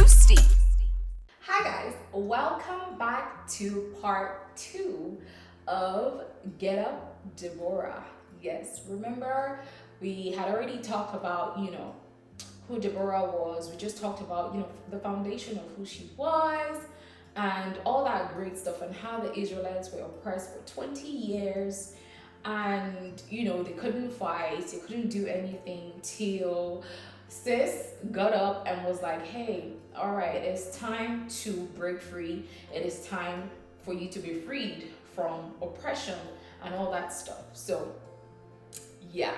Hi guys, welcome back to part 2 of Get Up Deborah. Yes, remember we had already talked about, who Deborah was. We just talked about, the foundation of who she was and all that great stuff and how the Israelites were oppressed for 20 years and, they couldn't fight, they couldn't do anything till sis got up and was like, hey, all right, it's time to break free. It is time for you to be freed from oppression and all that stuff. So, yeah.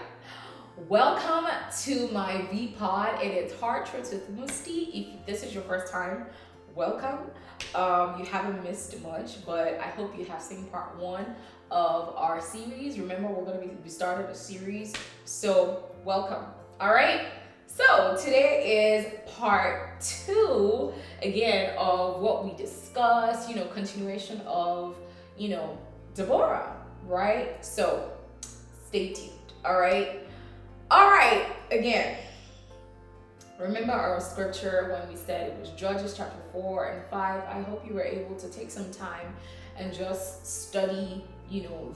Welcome to my V Pod. It is Hard Truths with Musti. If this is your first time, welcome. You haven't missed much, but I hope you have seen part 1 of our series. Remember, we're going to be started a series, so welcome. All right. So today is part 2 again of what we discussed, continuation of, Deborah, right? So stay tuned. All right. All right. Again, remember our scripture when we said it was Judges chapter 4 and 5. I hope you were able to take some time and just study,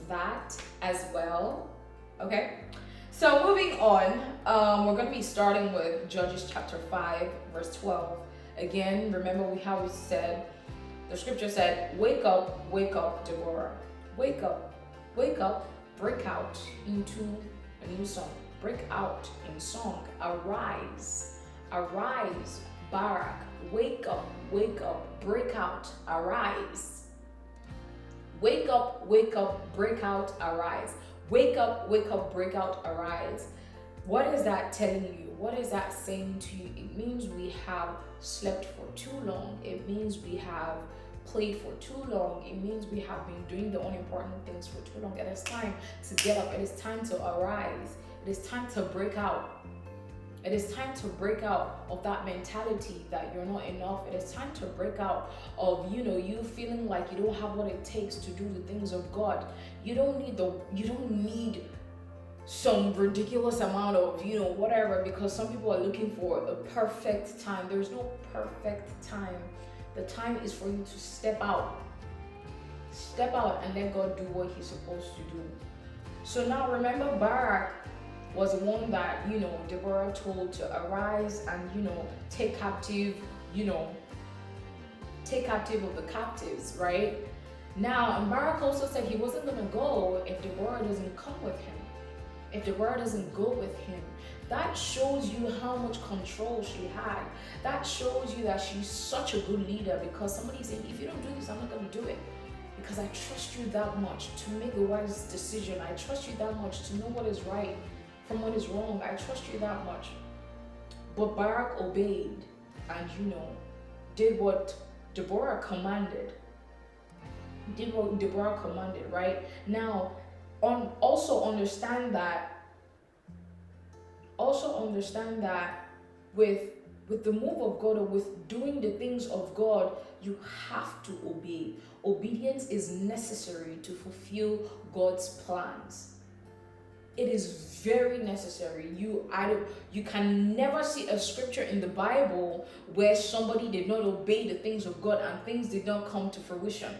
that as well. Okay. So moving on, we're going to be starting with Judges chapter 5, verse 12. Again, remember how we said, the scripture said, wake up, Deborah. Wake up, break out into a new song. Break out in song. Arise, Barak. Wake up, break out, arise. Wake up, break out, arise. Wake up, break out, arise. What is that telling you? What is that saying to you? It means we have slept for too long. It means we have played for too long. It means we have been doing the unimportant things for too long. It is time to get up. It is time to arise. It is time to break out. It is time to break out of that mentality that you're not enough. It is time to break out of, you feeling like you don't have what it takes to do the things of God. You don't need some ridiculous amount of, whatever, because some people are looking for a perfect time. There's no perfect time. The time is for you to step out. Step out and let God do what he's supposed to do. So now remember, Barak was the one that, Deborah told to arise and, take captive of the captives, right? Now, and Barak also said he wasn't going to go if Deborah doesn't come with him. If Deborah doesn't go with him. That shows you how much control she had. That shows you that she's such a good leader, because somebody's saying, if you don't do this, I'm not going to do it. Because I trust you that much to make the wise decision. I trust you that much to know what is right from what is wrong. I trust you that much. But Barak obeyed and, did what Deborah commanded. Right? Now, also understand that with the move of God, or with doing the things of God, you have to obey. Obedience is necessary to fulfill God's plans. It is very necessary. You can never see a scripture in the Bible where somebody did not obey the things of God and things did not come to fruition.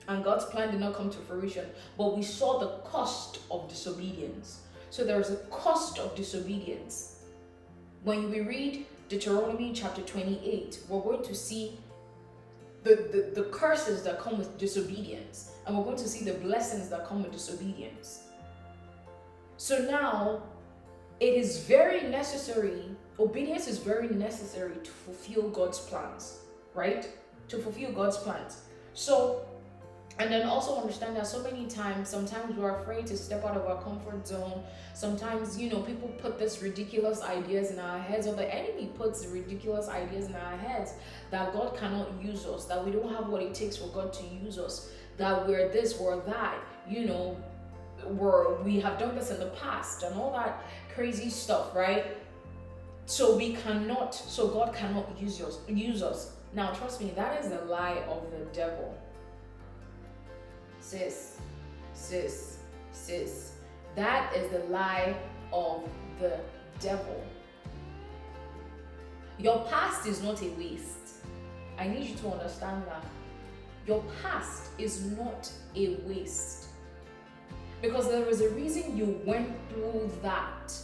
And God's plan did not come to fruition. But we saw the cost of disobedience. So there's a cost of disobedience. When we read Deuteronomy chapter 28, we're going to see the curses that come with disobedience. And we're going to see the blessings that come with disobedience. So now, it is very necessary, obedience is very necessary to fulfill God's plans, right? To fulfill God's plans. So, and then also understand that sometimes we're afraid to step out of our comfort zone. Sometimes, people put this ridiculous ideas in our heads, or the enemy puts ridiculous ideas in our heads that God cannot use us, that we don't have what it takes for God to use us, that we're this, we're that, we have done this in the past and all that crazy stuff, right? So God cannot use us. Now trust me, that is the lie of the devil. Sis. That is the lie of the devil. Your past is not a waste. I need you to understand that. Your past is not a waste. Because there was a reason you went through that.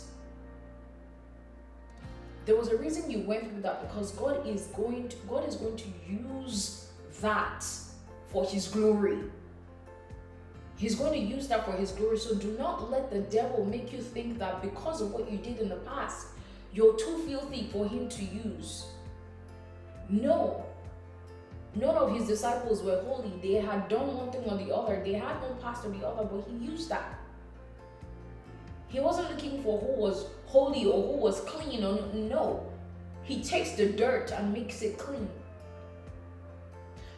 There was a reason you went through that, because God is going to use that for his glory. He's going to use that for his glory. So do not let the devil make you think that because of what you did in the past, you're too filthy for him to use. No. None of his disciples were holy. They had done one thing or the other. They had one past or the other, but he used that. He wasn't looking for who was holy or who was clean. Or no. He takes the dirt and makes it clean.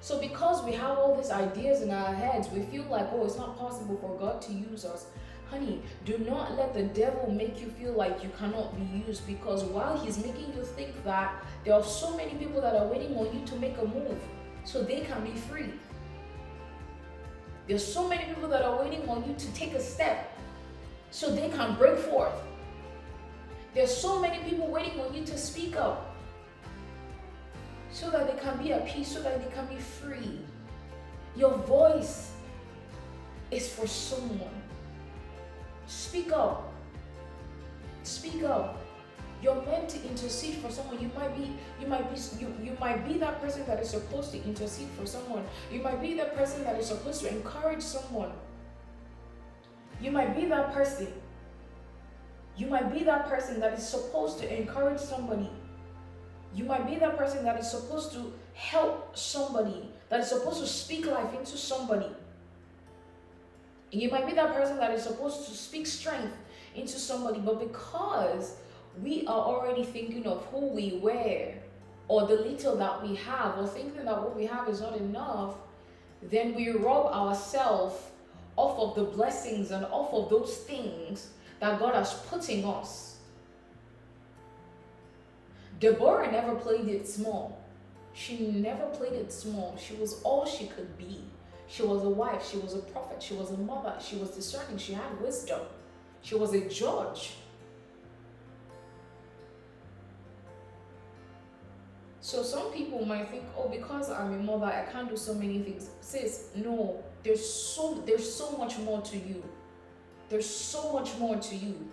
So because we have all these ideas in our heads, we feel like, oh, it's not possible for God to use us. Honey, do not let the devil make you feel like you cannot be used, because while he's making you think that, there are so many people that are waiting on you to make a move so they can be free. There's so many people that are waiting on you to take a step so they can break forth. There's so many people waiting on you to speak up so that they can be at peace, so that they can be free. Your voice is for someone. Speak up. Speak up. You're meant to intercede for someone. You might be that person that is supposed to intercede for someone. You might be that person that is supposed to encourage someone. You might be that person. You might be that person that is supposed to encourage somebody. You might be that person that is supposed to help somebody, that is supposed to speak life into somebody. You might be that person that is supposed to speak strength into somebody, but because we are already thinking of who we were, or the little that we have, or thinking that what we have is not enough, then we rob ourselves off of the blessings and off of those things that God has put in us. Deborah never played it small. She never played it small. She was all she could be. She was a wife. She was a prophet. She was a mother. She was discerning. She had wisdom. She was a judge. So some people might think, oh, because I'm a mother, I can't do so many things. Sis, no. There's so much more to you. There's so much more to you.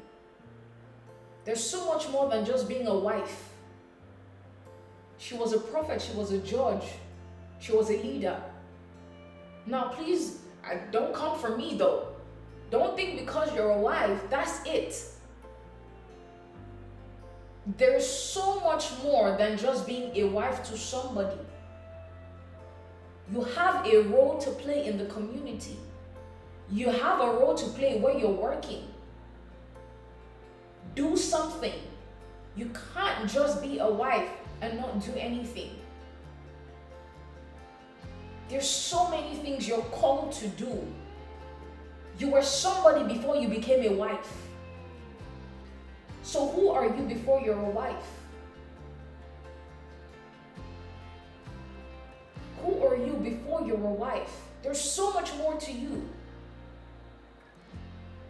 There's so much more than just being a wife. She was a prophet. She was a judge. She was a leader. Now, please, don't come for me, though. Don't think because you're a wife, that's it. There's so much more than just being a wife to somebody. You have a role to play in the community. You have a role to play where you're working. Do something. You can't just be a wife and not do anything. There's so many things you're called to do. You were somebody before you became a wife. So who are you before you're a wife? Who are you before you're a wife? There's so much more to you.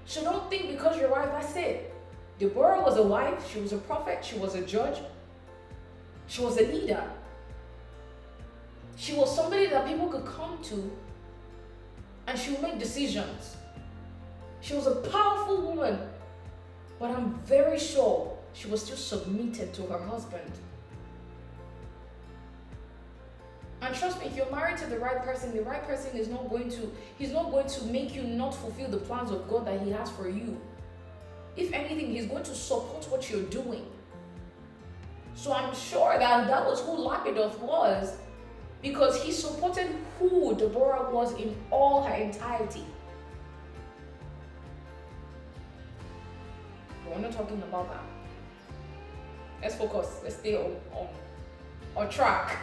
So don't think because you're a wife, that's it. Deborah was a wife, she was a prophet, she was a judge, she was a leader. She was somebody that people could come to and she would make decisions. She was a powerful woman, but I'm very sure she was still submitted to her husband. And trust me, if you're married to the right person is not going to make you not fulfill the plans of God that he has for you. If anything, he's going to support what you're doing. So I'm sure that was who Lapidoth was, because he supported who Deborah was in all her entirety. But we're not talking about that. Let's focus. Let's stay on track.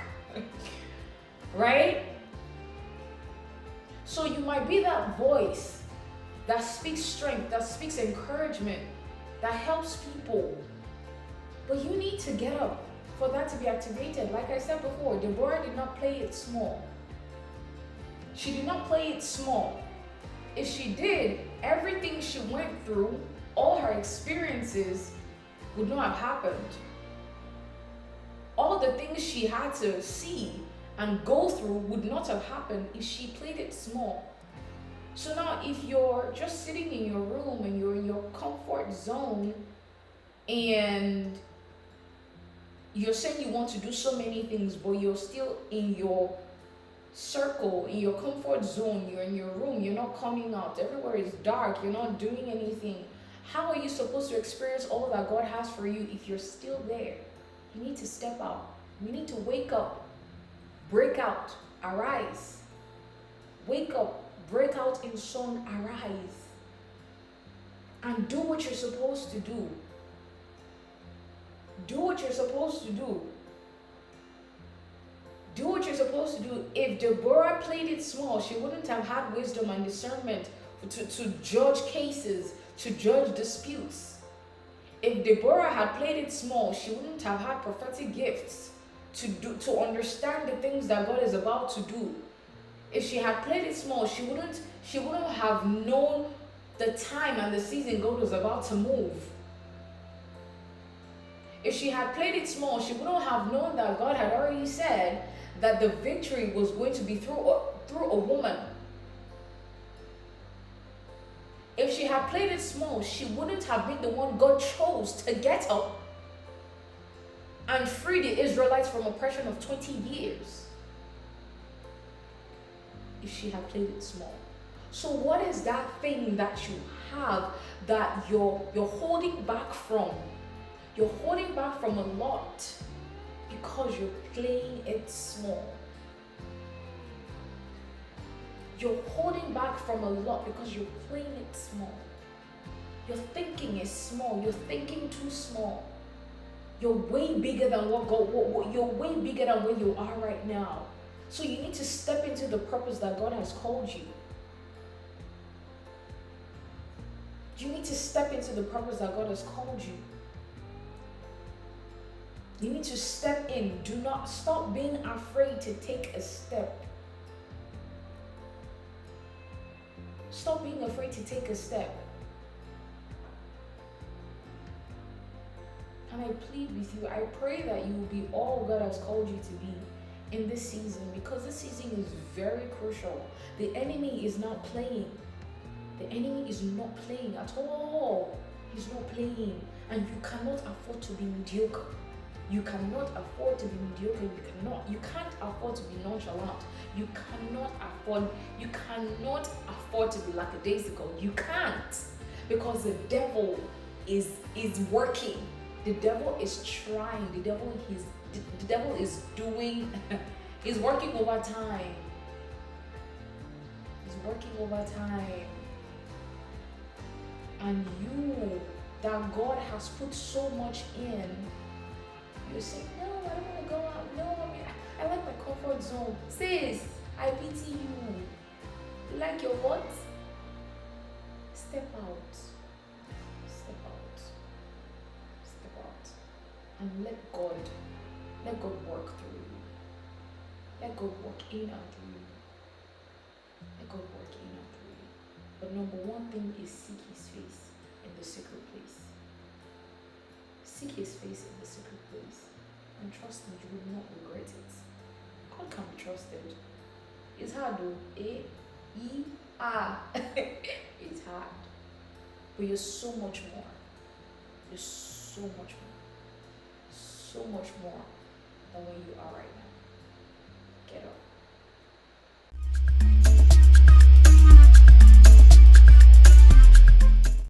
Right? So you might be that voice that speaks strength, that speaks encouragement, that helps people. But you need to get up for that to be activated. Like I said before, Deborah did not play it small. She did not play it small. If she did, everything she went through, all her experiences would not have happened. all the things she had to see and go through would not have happened if she played it small. So now, if you're just sitting in your room and you're in your comfort zone and you're saying you want to do so many things, but you're still in your circle, in your comfort zone, you're in your room, you're not coming out, everywhere is dark, you're not doing anything, how are you supposed to experience all that God has for you if you're still there? You need to step out. You need to wake up, break out, arise. Wake up, break out in song, arise. And do what you're supposed to do. Do what you're supposed to do. Do what you're supposed to do. If Deborah played it small, she wouldn't have had wisdom and discernment to judge cases, to judge disputes. If Deborah had played it small, she wouldn't have had prophetic gifts to understand the things that God is about to do. If she had played it small, she wouldn't have known the time and the season God was about to move. If she had played it small, she wouldn't have known that God had already said that the victory was going to be through a woman. If she had played it small, she wouldn't have been the one God chose to get up and free the Israelites from oppression of 20 years. If she had played it small. So what is that thing that you have that you're holding back from? You're holding back from a lot because you're playing it small. You're holding back from a lot because you're playing it small. Your thinking is small. You're thinking too small. You're way bigger than you're way bigger than where you are right now. So you need to step into the purpose that God has called you. You need to step into the purpose that God has called you. You need to step in. Do not stop being afraid to take a step. Stop being afraid to take a step. And I plead with you, I pray that you will be all God has called you to be in this season, because this season is very crucial. The enemy is not playing. The enemy is not playing at all. He's not playing. And you cannot afford to be mediocre. You cannot afford to be mediocre. You can't afford to be nonchalant. You cannot afford to be lackadaisical. You can't, because the devil is working. The devil is trying. The devil is doing. He's working overtime. He's working overtime. And you, that God has put so much in, you say, no, I don't want to go out. No, I like my comfort zone. Sis, I pity you. You like your what? Step out. Step out. Step out. And let God work through you. Let God work in and through you. Let God work in and through you. But number one thing is seek His face in the secret place. Seek His face in the secret place. And trust me, you will not regret it. God can be trusted. It's hard though. It's hard. But you're so much more. You're so much more. So much more than where you are right now. Get up.